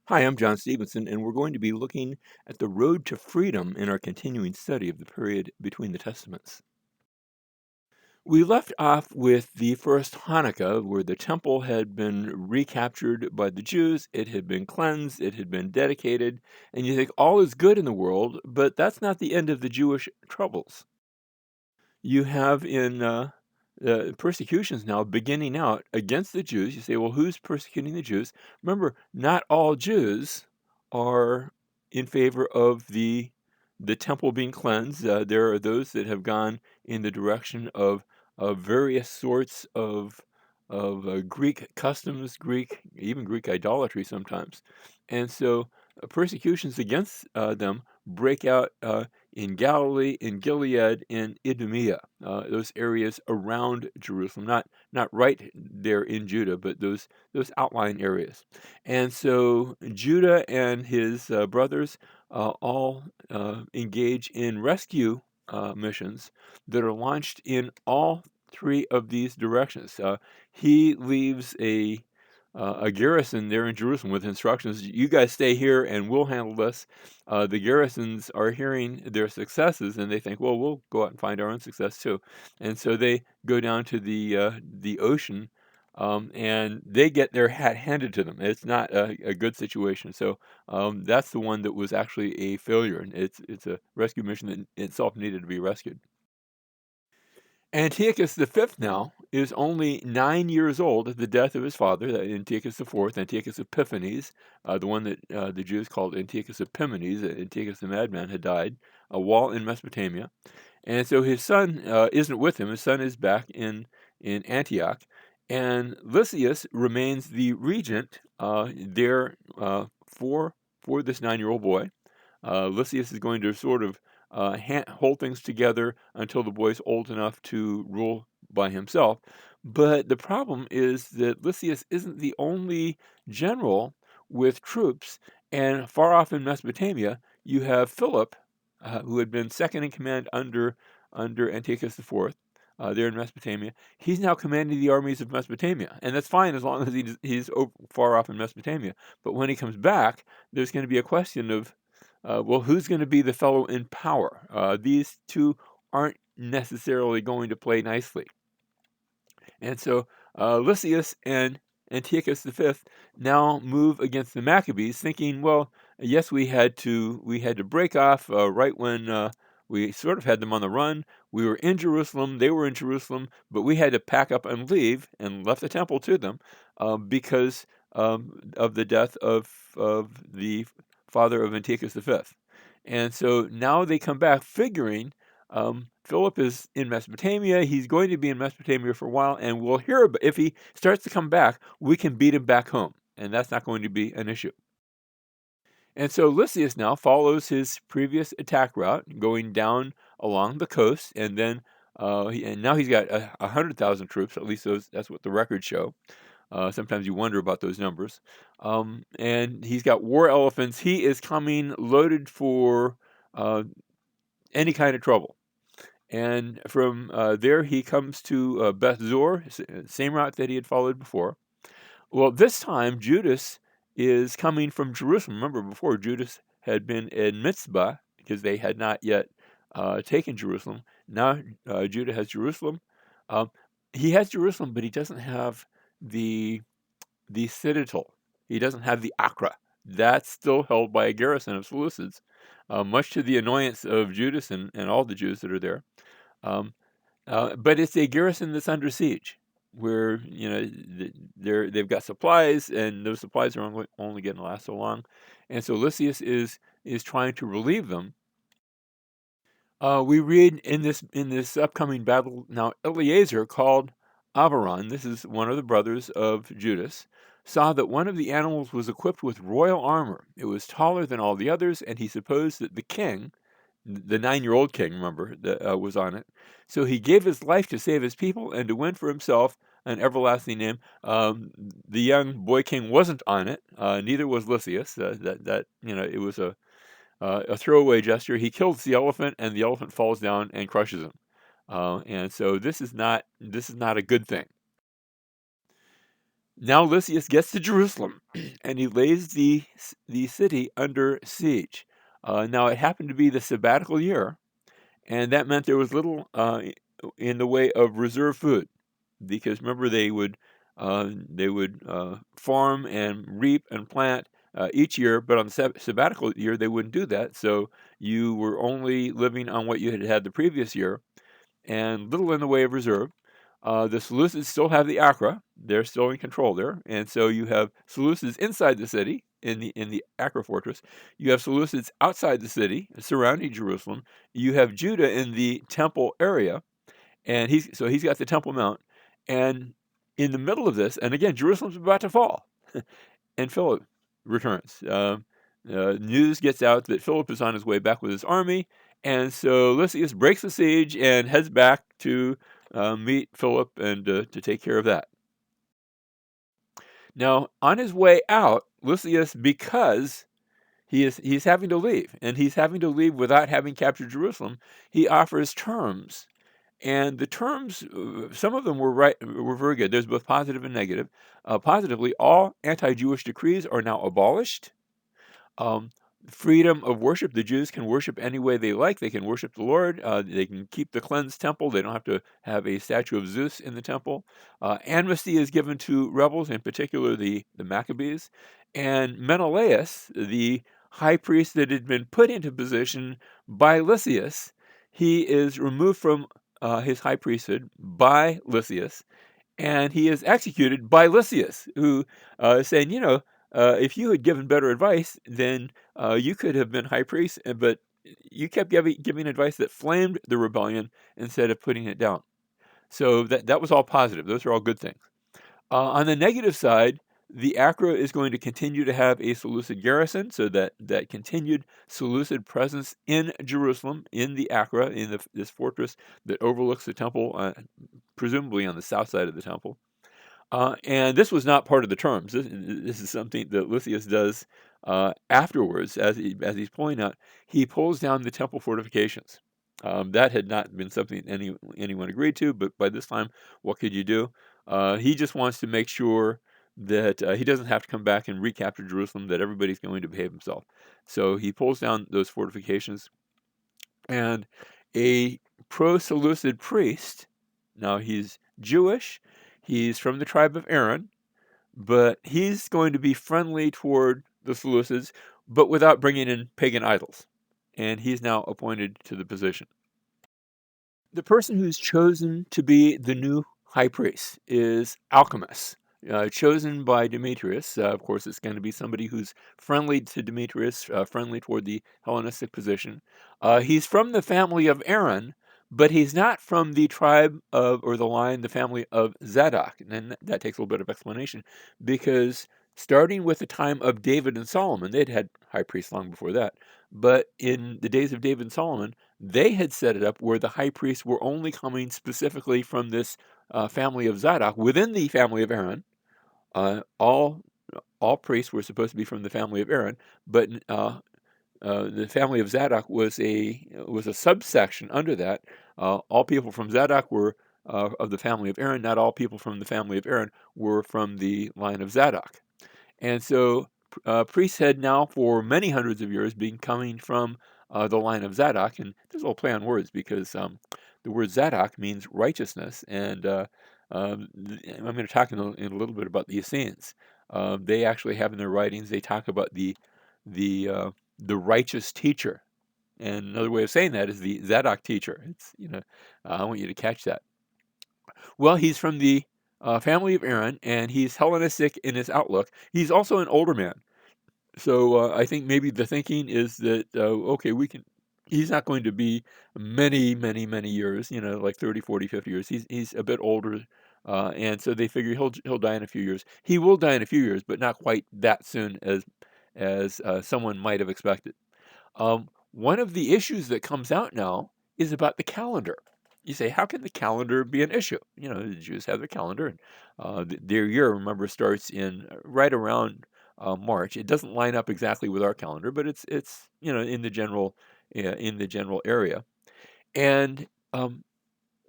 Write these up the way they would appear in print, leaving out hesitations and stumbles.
Hi, I'm John Stevenson, and we're going to be looking at the road to freedom in our continuing study of the period between the Testaments. We left off with the first Hanukkah, where the temple had been recaptured by the Jews, it had been cleansed, it had been dedicated, and you think all is good in the world, but that's not the end of the Jewish troubles. You have in persecutions now beginning out against the Jews. You say, well, who's persecuting the Jews? Remember, not all Jews are in favor of the temple being cleansed. There are those that have gone in the direction of various sorts of Greek customs, even Greek idolatry sometimes, and so persecutions against them break out in Galilee, in Gilead, in Idumea, those areas around Jerusalem, not right there in Judah, but those outlying areas. And so Judah and his brothers all engage in rescue missions that are launched in all three of these directions. He leaves a garrison there in Jerusalem with instructions: you guys stay here and we'll handle this. The garrisons are hearing their successes and they think, well, we'll go out and find our own success too. And so they go down to the ocean, and they get their hat handed to them. It's not a good situation. So that's the one that was actually a failure. And it's a rescue mission that itself needed to be rescued. Antiochus the Fifth now is only 9 years old at the death of his father, Antiochus the Fourth, Antiochus Epiphanes, the one that the Jews called Antiochus Epimanes. Antiochus the madman had died, while in Mesopotamia, and so his son isn't with him. His son is back in Antioch, and Lysias remains the regent there for this 9-year-old boy. Lysias is going to sort of hold things together until the boy's old enough to rule by himself. But the problem is that Lysias isn't the only general with troops, and far off in Mesopotamia, you have Philip, who had been second in command under Antiochus IV. There in Mesopotamia, he's now commanding the armies of Mesopotamia, and that's fine as long as he's far off in Mesopotamia. But when he comes back, there's going to be a question of well, who's going to be the fellow in power? These two aren't necessarily going to play nicely. And so Lysias and Antiochus V now move against the Maccabees, thinking, well, yes, we had to break off right when we sort of had them on the run. We were in Jerusalem, they were in Jerusalem, but we had to pack up and leave, and left the temple to them because of the death of the father of Antiochus V. And so now they come back figuring Philip is in Mesopotamia. He's going to be in Mesopotamia for a while, and we'll hear about, if he starts to come back, we can beat him back home, and that's not going to be an issue. And so Lysias now follows his previous attack route, going down along the coast, and then and now he's got 100,000 troops. At least that's what the records show. Sometimes you wonder about those numbers. And he's got war elephants. He is coming loaded for any kind of trouble. And from there, he comes to Beth Zor, same route that he had followed before. Well, this time, Judas is coming from Jerusalem. Remember, before Judas had been in Mitzvah because they had not yet taken Jerusalem. Now Judah has Jerusalem. Um, he has Jerusalem, but he doesn't have the citadel. He doesn't have the Acra. That's still held by a garrison of Seleucids, much to the annoyance of Judas and all the Jews that are there. Um, but it's a garrison that's under siege, where they've got supplies, and those supplies are only going to last so long, and so Lysias is trying to relieve them. We read in this upcoming battle now, Eleazar, called Avaron, this is one of the brothers of Judas, saw that one of the animals was equipped with royal armor. It was taller than all the others, and he supposed that the king, the 9-year-old king, remember, that was on it. So he gave his life to save his people and to win for himself an everlasting name. The young boy king wasn't on it. Neither was Lysias. It was a throwaway gesture. He kills the elephant, and the elephant falls down and crushes him. And so this is not a good thing. Now Lysias gets to Jerusalem, and he lays the city under siege. Now it happened to be the sabbatical year, and that meant there was little in the way of reserve food, because remember they would farm and reap and plant each year, but on the sabbatical year they wouldn't do that. So you were only living on what you had had the previous year, and little in the way of reserve. The Seleucids still have the Acra; they're still in control there, and so you have Seleucids inside the city in the Acra fortress. You have Seleucids outside the city, surrounding Jerusalem. You have Judah in the temple area, and he's got the Temple Mount, and in the middle of this, and again, Jerusalem's about to fall, and Philip returns. News gets out that Philip is on his way back with his army, and so Lysias breaks the siege and heads back to meet Philip and to take care of that. Now, on his way out, Lysias, because he's having to leave, and he's having to leave without having captured Jerusalem, he offers terms. And the terms, some of them were very good. There's both positive and negative. Positively, all anti-Jewish decrees are now abolished. Um, Freedom of worship. The Jews can worship any way they like. They can worship the Lord. They can keep the cleansed temple. They don't have to have a statue of Zeus in the temple. Amnesty is given to rebels, in particular the Maccabees. And Menelaus, the high priest that had been put into position by Lysias, he is removed from his high priesthood by Lysias, and he is executed by Lysias, who is saying, if you had given better advice, then you could have been high priest, but you kept giving advice that flamed the rebellion instead of putting it down. So that was all positive. Those are all good things. On the negative side, the Acra is going to continue to have a Seleucid garrison, so that continued Seleucid presence in Jerusalem, in the Acra, in this fortress that overlooks the temple, presumably on the south side of the temple. And this was not part of the terms. This is something that Lysias does afterwards, as he's pulling out. He pulls down the temple fortifications. That had not been something anyone agreed to, but by this time, what could you do? He just wants to make sure that he doesn't have to come back and recapture Jerusalem, that everybody's going to behave himself. So he pulls down those fortifications, and a pro-Seleucid priest, now he's Jewish, he's from the tribe of Aaron, but he's going to be friendly toward the Seleucids, but without bringing in pagan idols. And he's now appointed to the position. The person who's chosen to be the new high priest is Alchemist, chosen by Demetrius. Of course, it's going to be somebody who's friendly to Demetrius, friendly toward the Hellenistic position. He's from the family of Aaron, but he's not from the tribe of, or the line, the family of Zadok. And that takes a little bit of explanation, because starting with the time of David and Solomon, they'd had high priests long before that. But in the days of David and Solomon, they had set it up where the high priests were only coming specifically from this family of Zadok within the family of Aaron. All priests were supposed to be from the family of Aaron, but the family of Zadok was a subsection under that. All people from Zadok were of the family of Aaron. Not all people from the family of Aaron were from the line of Zadok. And so priests had now for many hundreds of years been coming from the line of Zadok. And there's a little play on words, because the word Zadok means righteousness. And I'm going to talk in a little bit about the Essenes. They actually have in their writings, they talk about the righteous teacher. And another way of saying that is the Zadok teacher. I want you to catch that. Well, he's from the family of Aaron, and he's Hellenistic in his outlook. He's also an older man. So I think maybe the thinking is that, okay, he's not going to be many, many, many years, like 30, 40, 50 years. He's a bit older. And so they figure he'll die in a few years. He will die in a few years, but not quite that soon as someone might have expected. One of the issues that comes out now is about the calendar. You say, how can the calendar be an issue? The Jews have their calendar, and their year, remember, starts in right around March. It doesn't line up exactly with our calendar, but it's in the general area. And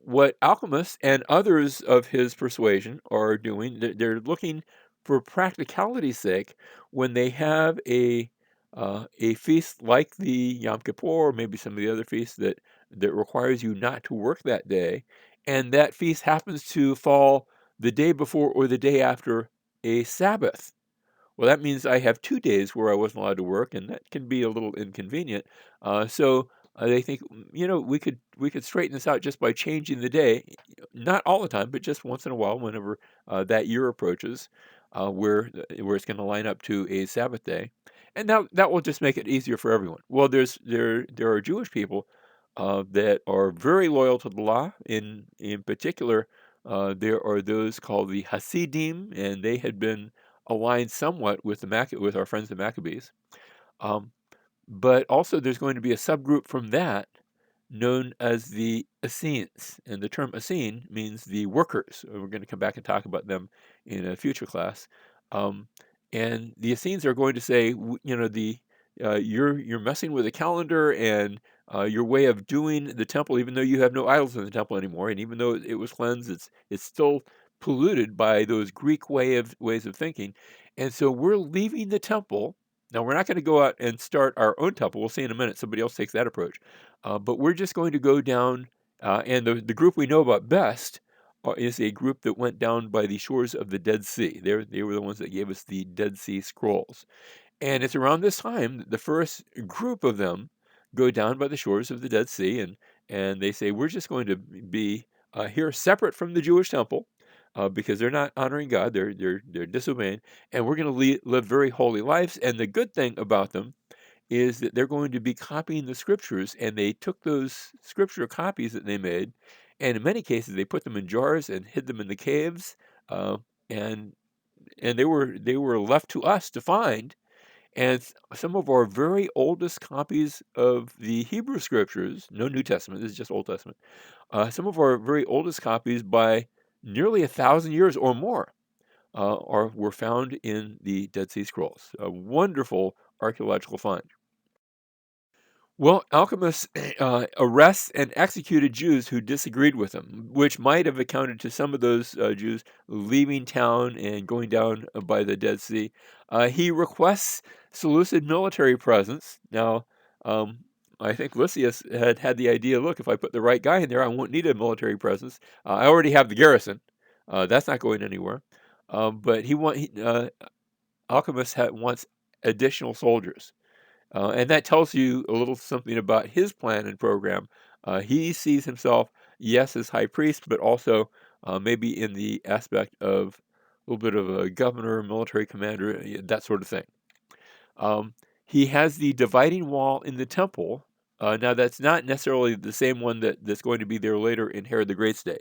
what alchemists and others of his persuasion are doing, they're looking for practicality's sake when they have a feast like the Yom Kippur, or maybe some of the other feasts that requires you not to work that day, and that feast happens to fall the day before or the day after a Sabbath. Well, that means I have 2 days where I wasn't allowed to work, and that can be a little inconvenient. So they think, we could straighten this out just by changing the day, not all the time, but just once in a while, whenever that year approaches, where it's going to line up to a Sabbath day, and that will just make it easier for everyone. Well, there are Jewish people that are very loyal to the law. In particular, there are those called the Hasidim, and they had been aligned somewhat with with our friends the Maccabees. Um, but also there's going to be a subgroup from that known as the Essenes. And the term Essene means the workers. We're going to come back and talk about them in a future class. Um, and the Essenes are going to say, you're messing with the calendar and your way of doing the temple, even though you have no idols in the temple anymore, and even though it was cleansed, it's still polluted by those Greek ways of thinking. And so we're leaving the temple. Now, we're not going to go out and start our own temple. We'll see in a minute. Somebody else takes that approach. But we're just going to go down, and the group we know about best is a group that went down by the shores of the Dead Sea. They were the ones that gave us the Dead Sea Scrolls. And it's around this time that the first group of them go down by the shores of the Dead Sea, and they say, we're just going to be here separate from the Jewish temple. Because they're not honoring God, they're disobeying, and we're going to live very holy lives. And the good thing about them is that they're going to be copying the scriptures, and they took those scripture copies that they made, and in many cases they put them in jars and hid them in the caves, uh, and they were left to us to find. And some of our very oldest copies of the Hebrew scriptures, no New Testament, this is just Old Testament, some of our very oldest copies by nearly 1,000 years or more were found in the Dead Sea Scrolls. A wonderful archaeological find. Well, alchemists arrest and executed Jews who disagreed with him, which might have accounted to some of those Jews leaving town and going down by the Dead Sea. He requests Seleucid military presence. Now, um, I think Lysias had the idea, look, if I put the right guy in there, I won't need a military presence. I already have the garrison. That's not going anywhere. But Alchemist wants additional soldiers. And that tells you a little something about his plan and program. He sees himself, yes, as high priest, but also maybe in the aspect of a little bit of a governor, military commander, that sort of thing. He has the dividing wall in the temple. Now, that's not necessarily the same one that's going to be there later in Herod the Great's day.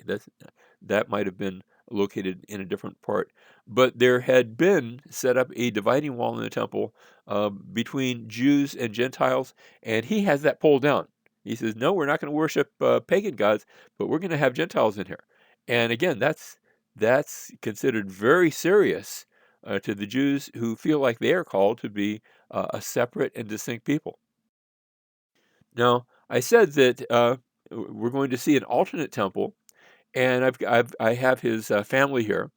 That might have been located in a different part. But there had been set up a dividing wall in the temple between Jews and Gentiles, and he has that pulled down. He says, no, we're not going to worship pagan gods, but we're going to have Gentiles in here. And again, that's considered very serious to the Jews who feel like they are called to be a separate and distinct people. Now, I said that we're going to see an alternate temple, and I have his family here.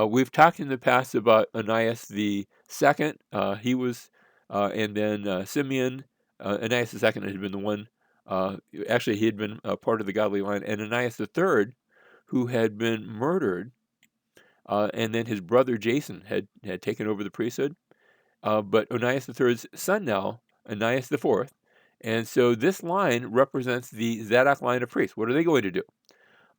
We've talked in the past about Onias the second. He was, and then Simeon. Onias the second had been the one. Actually, he had been part of the godly line, and Onias the third, who had been murdered, and then his brother Jason had taken over the priesthood. But Onias the third's son now, Onias the fourth, and so this line represents the Zadok line of priests. What are they going to do?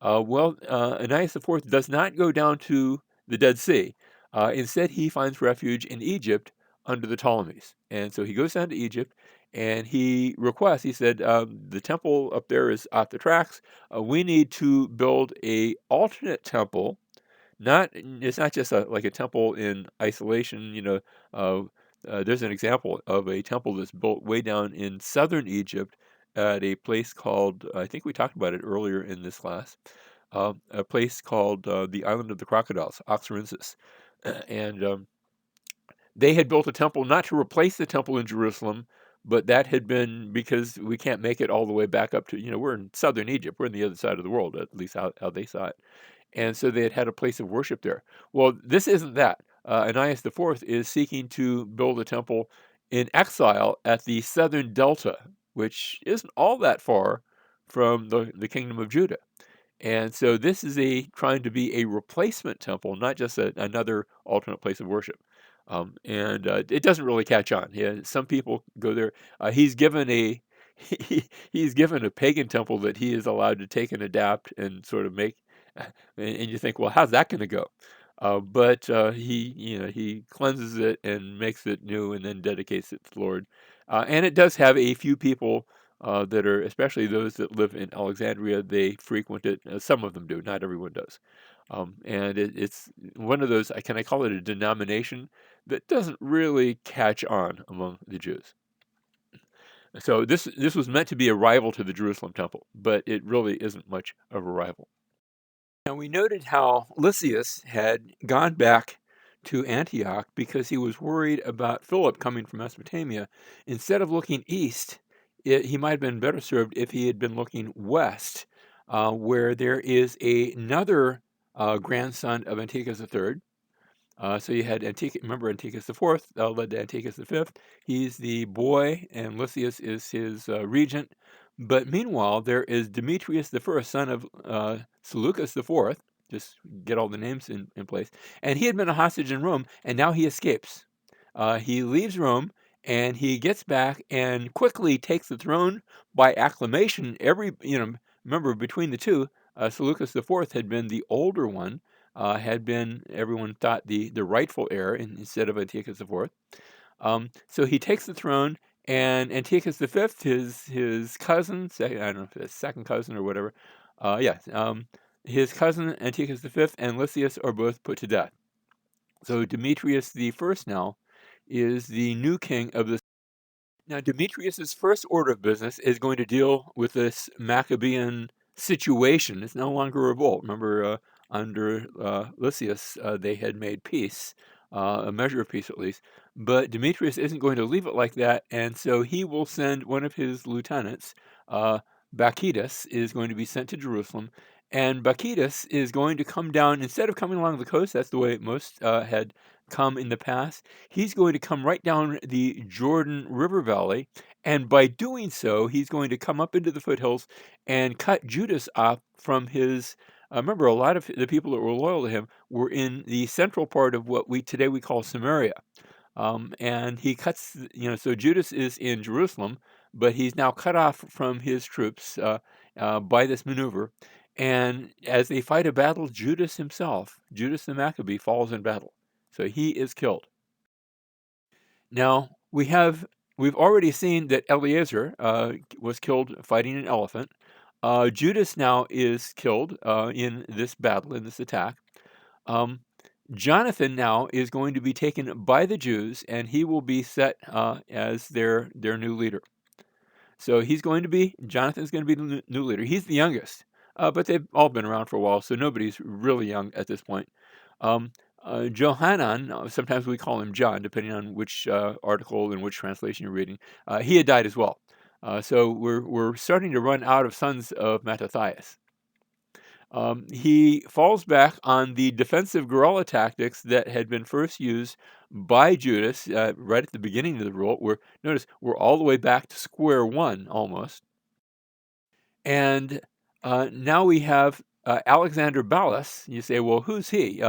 Onias IV does not go down to the Dead Sea. Instead, he finds refuge in Egypt under the Ptolemies. And so he goes down to Egypt and he requests, he said, the temple up there is off the tracks. We need to build a alternate temple. It's not just like a temple in isolation. Uh, there's an example of a temple that's built way down in southern Egypt at a place called, I think we talked about it earlier in this class, a place called the Island of the Crocodiles, Oxyrhynchus. And they had built a temple not to replace the temple in Jerusalem, but that had been because we can't make it all the way back up to, we're in southern Egypt. We're on the other side of the world, at least how they saw it. And so they had a place of worship there. Well, this isn't that. Ananias IV is seeking to build a temple in exile at the southern delta, which isn't all that far from the kingdom of Judah. And so this is trying to be a replacement temple, not just another alternate place of worship. And it doesn't really catch on. Yeah, some people go there. He's given a he's given a pagan temple that he is allowed to take and adapt and sort of make. And you think, well, how's that going to go? But he cleanses it and makes it new, and then dedicates it to the Lord. And it does have a few people that are, especially those that live in Alexandria, they frequent it. Some of them do, not everyone does. And it's one of those, can I call it a denomination that doesn't really catch on among the Jews. So this was meant to be a rival to the Jerusalem temple, but it really isn't much of a rival. Now, we noted how Lysias had gone back to Antioch because he was worried about Philip coming from Mesopotamia. Instead of looking east, he might have been better served if he had been looking west, where there is another grandson of Antiochus III. So you had remember Antiochus IV led to Antiochus V. He's the boy, and Lysias is his regent. But meanwhile, there is Demetrius I, son of Seleucus IV. Just get all the names in place. And he had been a hostage in Rome, and now he escapes. He leaves Rome, and he gets back and quickly takes the throne by acclamation. Remember, between the two, Seleucus IV had been the older one, had been, everyone thought, the rightful heir instead of Antiochus IV. So he takes the throne, and Antiochus V, his cousin, I don't know if it's second cousin or whatever, his cousin Antiochus V and Lysias are both put to death. So Demetrius the First now is the new king of this. Now, Demetrius's first order of business is going to deal with this Maccabean situation. It's no longer a revolt. Remember, under Lysias, they had made peace, a measure of peace at least. But Demetrius isn't going to leave it like that, and so he will send one of his lieutenants. Bacchidus is going to be sent to Jerusalem, and Bacchidus is going to come down, instead of coming along the coast, that's the way most had come in the past. He's going to come right down the Jordan River Valley, and by doing so, he's going to come up into the foothills and cut Judas off from his. Remember, a lot of the people that were loyal to him were in the central part of what we today we call Samaria. And he cuts, so Judas is in Jerusalem, but he's now cut off from his troops by this maneuver. And as they fight a battle, Judas himself, Judas the Maccabee, falls in battle. So he is killed. Now, we've already seen that Eleazar was killed fighting an elephant. Judas now is killed in this battle, in this attack. Jonathan now is going to be taken by the Jews, and he will be set as their new leader. So Jonathan's going to be the new leader. He's the youngest, but they've all been around for a while, so nobody's really young at this point. Johanan, sometimes we call him John, depending on which article and which translation you're reading. He had died as well. So we're starting to run out of sons of Mattathias. He falls back on the defensive guerrilla tactics that had been first used by Judas right at the beginning of the revolt. Notice we're all the way back to square one almost. And now we have Alexander Ballis. You say, well, who's he?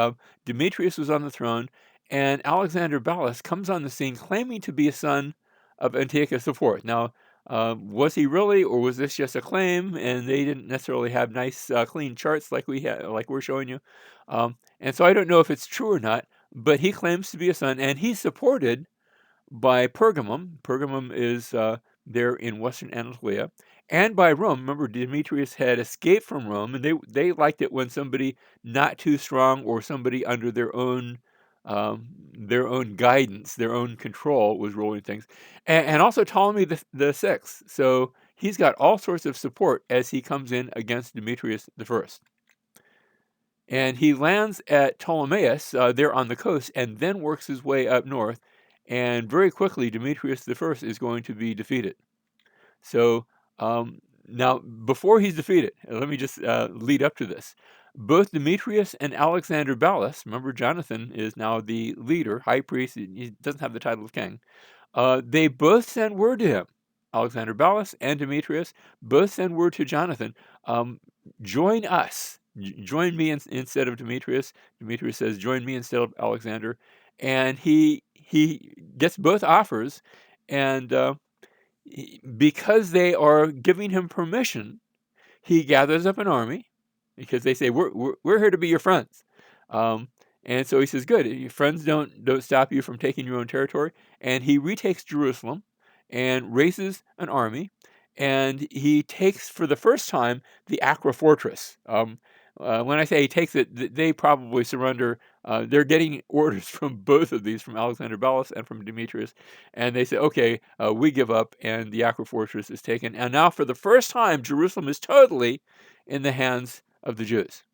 Demetrius was on the throne, and Alexander Ballis comes on the scene claiming to be a son of Antiochus IV. Now, was he really, or was this just a claim? And they didn't necessarily have nice, clean charts like we're showing you. And so I don't know if it's true or not, but he claims to be a son, and he's supported by Pergamum. Pergamum is there in western Anatolia, and by Rome. Remember, Demetrius had escaped from Rome, and they liked it when somebody not too strong or somebody under their own guidance, their own control was ruling things. And also Ptolemy the Sixth. So he's got all sorts of support as he comes in against Demetrius the First. And he lands at Ptolemais there on the coast, and then works his way up north. and very quickly Demetrius the First is going to be defeated. So now, before he's defeated, let me just lead up to this. Both Demetrius and Alexander Ballis, remember Jonathan is now the leader, high priest, he doesn't have the title of king. They both sent word to him. Alexander Ballis and Demetrius both send word to Jonathan, join us. Join me instead of Demetrius. Demetrius says, join me instead of Alexander. And he gets both offers, and because they are giving him permission, he gathers up an army because they say we're here to be your friends, um, and so he says, "Good, your friends don't stop you from taking your own territory." And he retakes Jerusalem and raises an army, and he takes for the first time the Acra fortress. When I say he takes it, they probably surrender. They're getting orders from both of these, from Alexander Ballis and from Demetrius, and they say, "Okay, we give up," and the Acra fortress is taken. And now, for the first time, Jerusalem is totally in the hands of the Jews.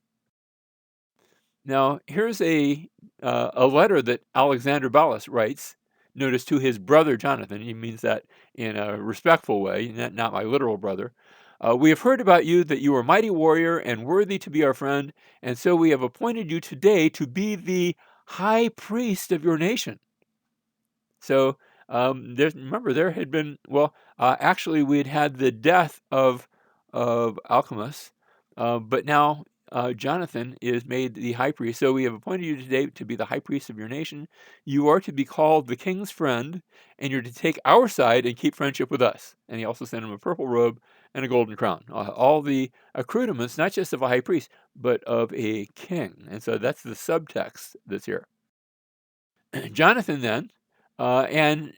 Now, here's a letter that Alexander Ballis writes. Notice, to his brother Jonathan. He means that in a respectful way, not my literal brother. We have heard about you that you are a mighty warrior and worthy to be our friend, and so we have appointed you today to be the high priest of your nation. So remember, there had been, well, actually, we had the death of Alchemus, but now Jonathan is made the high priest. So we have appointed you today to be the high priest of your nation. You are to be called the king's friend, and you're to take our side and keep friendship with us. And he also sent him a purple robe and a golden crown. All the accoutrements, not just of a high priest, but of a king. And so that's the subtext that's here. Jonathan then, and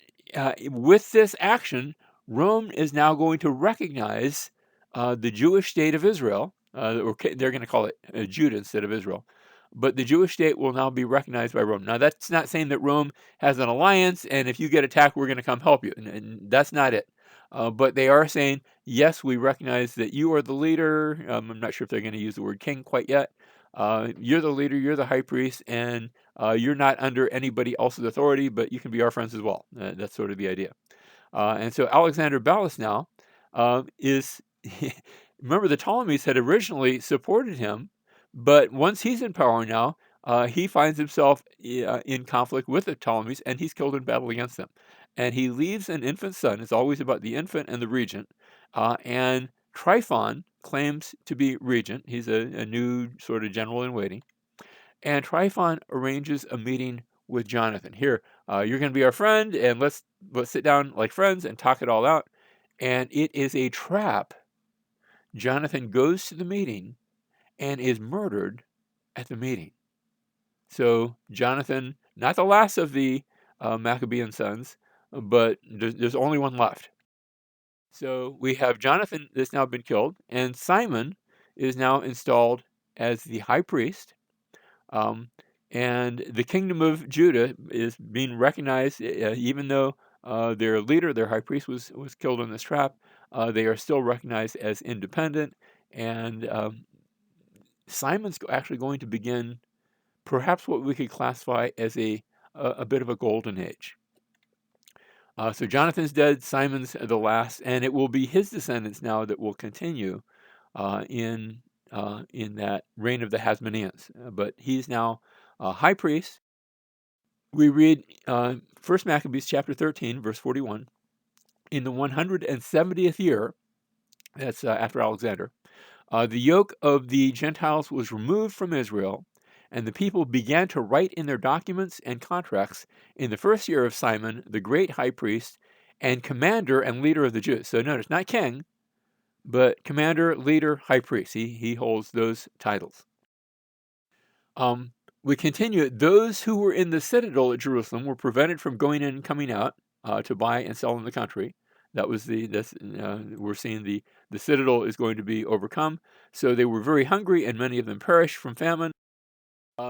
with this action, Rome is now going to recognize the Jewish state of Israel. Or they're going to call it Judah instead of Israel. But the Jewish state will now be recognized by Rome. Now, that's not saying that Rome has an alliance, and if you get attacked, we're going to come help you. And that's not it. But they are saying, yes, we recognize that you are the leader. I'm not sure if they're going to use the word king quite yet. You're the leader, you're the high priest, and you're not under anybody else's authority, but you can be our friends as well. That's sort of the idea. And so Alexander Ballis now is, remember, the Ptolemies had originally supported him, but once he's in power now, he finds himself in conflict with the Ptolemies, and he's killed in battle against them. And he leaves an infant son. It's always about the infant and the regent. And Tryphon claims to be regent. He's a new sort of general in waiting. And Tryphon arranges a meeting with Jonathan. Here, you're going to be our friend, and let's sit down like friends and talk it all out. And it is a trap. Jonathan goes to the meeting and is murdered at the meeting. So Jonathan, not the last of the Maccabean sons, but there's only one left. So we have Jonathan that's now been killed, and Simon is now installed as the high priest. Um, and the kingdom of Judah is being recognized, even though their leader, their high priest, was killed in this trap. They are still recognized as independent, and Simon's actually going to begin perhaps what we could classify as a bit of a golden age. So Jonathan's dead, Simon's the last, and it will be his descendants now that will continue in that reign of the Hasmoneans. But he's now high priest. We read 1 Maccabees chapter 13, verse 41. In the 170th year, that's after Alexander, the yoke of the Gentiles was removed from Israel, and the people began to write in their documents and contracts in the first year of Simon, the great high priest, and commander and leader of the Jews. So notice, not king, but commander, leader, high priest. He holds those titles. We continue. Those who were in the citadel at Jerusalem were prevented from going in and coming out to buy and sell in the country. That was we're seeing the citadel is going to be overcome. So they were very hungry, and many of them perished from famine.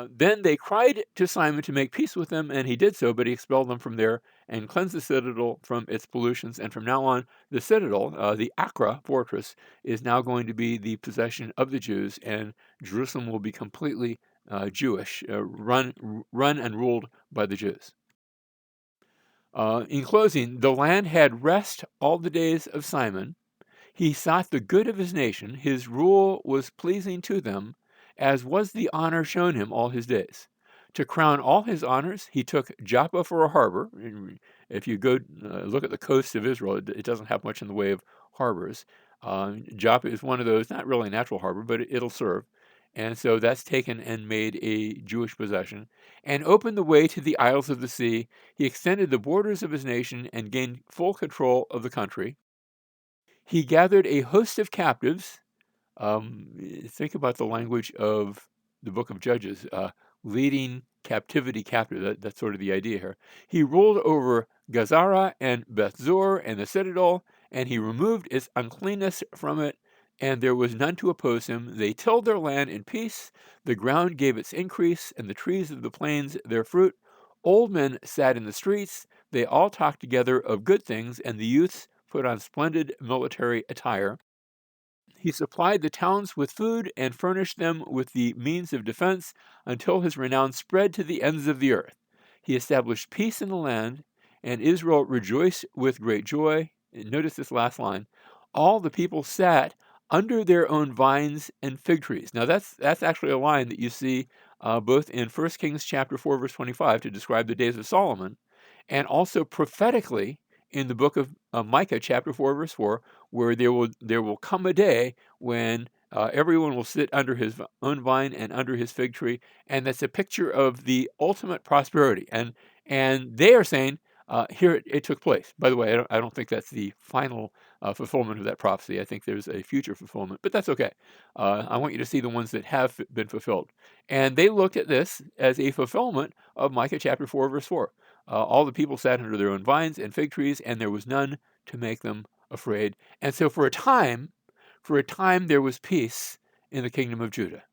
Then they cried to Simon to make peace with them, and he did so, but he expelled them from there and cleansed the citadel from its pollutions. And from now on, the citadel, the Acra fortress, is now going to be the possession of the Jews, and Jerusalem will be completely Jewish, run and ruled by the Jews. In closing, the land had rest all the days of Simon. He sought the good of his nation. His rule was pleasing to them, as was the honor shown him all his days. To crown all his honors, he took Joppa for a harbor. If you go look at the coast of Israel, it doesn't have much in the way of harbors. Joppa is one of those, not really a natural harbor, but it'll serve. And so that's taken and made a Jewish possession, and opened the way to the isles of the sea. He extended the borders of his nation and gained full control of the country. He gathered a host of captives. Think about the language of the book of Judges, leading captivity captive. That's sort of the idea here. He ruled over Gazara and Bethzur and the citadel, and he removed its uncleanness from it, and there was none to oppose him. They tilled their land in peace. The ground gave its increase, and the trees of the plains their fruit. Old men sat in the streets. They all talked together of good things, and the youths put on splendid military attire. He supplied the towns with food and furnished them with the means of defense until his renown spread to the ends of the earth. He established peace in the land, and Israel rejoiced with great joy. And notice this last line: all the people sat under their own vines and fig trees. Now that's actually a line that you see both in 1 Kings chapter 4 verse 25 to describe the days of Solomon, and also prophetically in the book of Micah chapter 4 verse 4, where there will come a day when everyone will sit under his own vine and under his fig tree, and that's a picture of the ultimate prosperity. And they are saying here it took place. By the way, I don't think that's the final fulfillment of that prophecy. I think there's a future fulfillment, but that's okay. I want you to see the ones that have been fulfilled. And they looked at this as a fulfillment of Micah chapter 4 verse 4. All the people sat under their own vines and fig trees, and there was none to make them afraid. And so for a time there was peace in the kingdom of Judah.